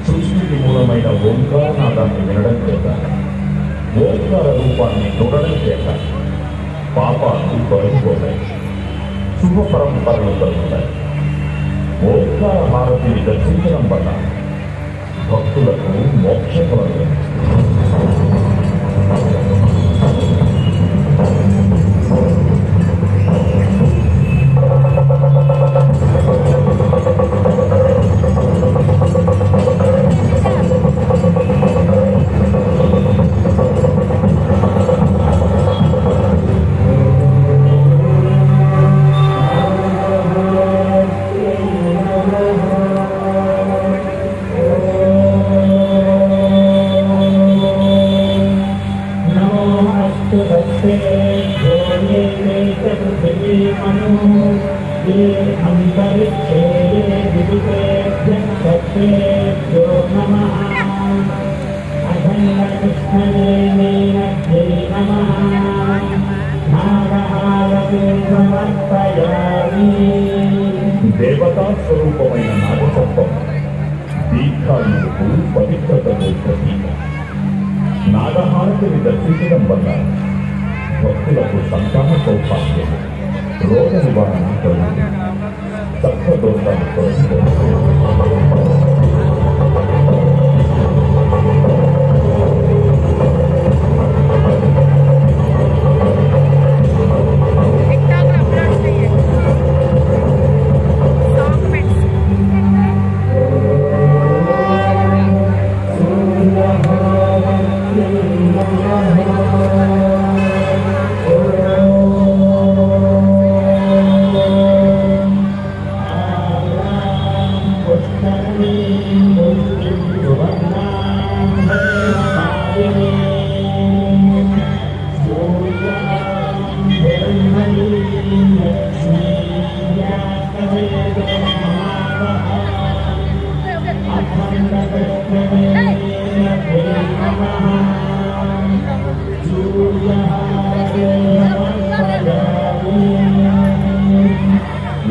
సృష్టికి మూలమైన ఓంకారనాదాన్ని వినడం చేత, ఓంకార రూపాన్ని చూడడం చేత పాపాలు తొలగిపోతాయి, శుభ పరంపరలు కలుగుతాయి. ఓంకార హారతిని దర్శించడం వల్ల భక్తులకు మోక్షఫలం లభిస్తుంది. దేవతా స్వరూపమైన నాగసర్పం దీర్ఘాయువుకు పవిత్రతకు ప్రతీక. నాగహారతిని దర్శించడం వల్ల భక్తులకు సంతాన సౌభాగ్యం, రోగ నివారణ కలుగుతుంది, సత్వదోషాలు తొలగిపోతాయి.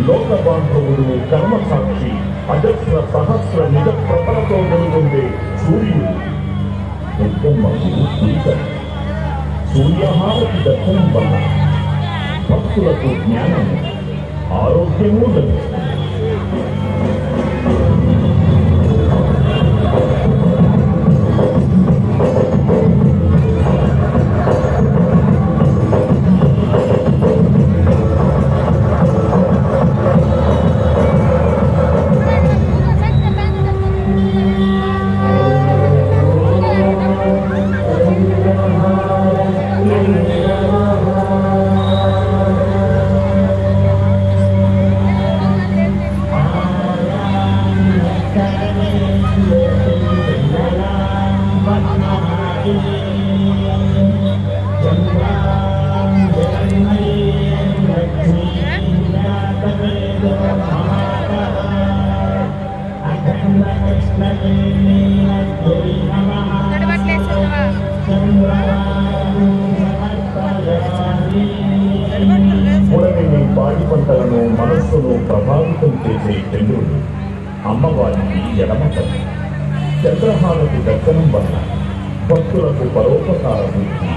లోకబాంధవుడు, కర్మసాక్షి, అజస్ర సహస్ర నిజ ప్రపలతో వెలుగొందే సూర్యుడు దుర్గమ్మకు సూచన. సూర్యహారతి దర్శనం వల్ల భక్తులకు జ్ఞానము, ఆరోగ్యము లభిస్తుంది. పుడమిని, పాడి పంటలను, మనస్సును ప్రభావితం చేసే చంద్రుడు అమ్మవారికి ఎడమపడి. చంద్రహారతి దర్శనం వల్ల భక్తులకు పరోపకార బుద్ధి,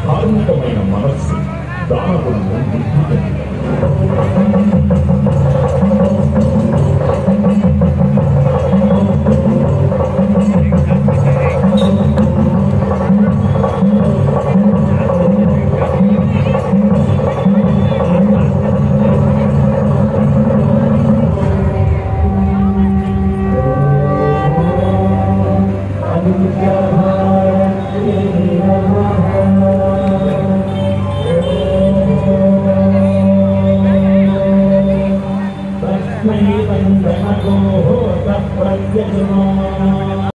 ధార్మికమైన మనస్సు, దానవులను వృద్ధి చెందుతాయి. Thank you.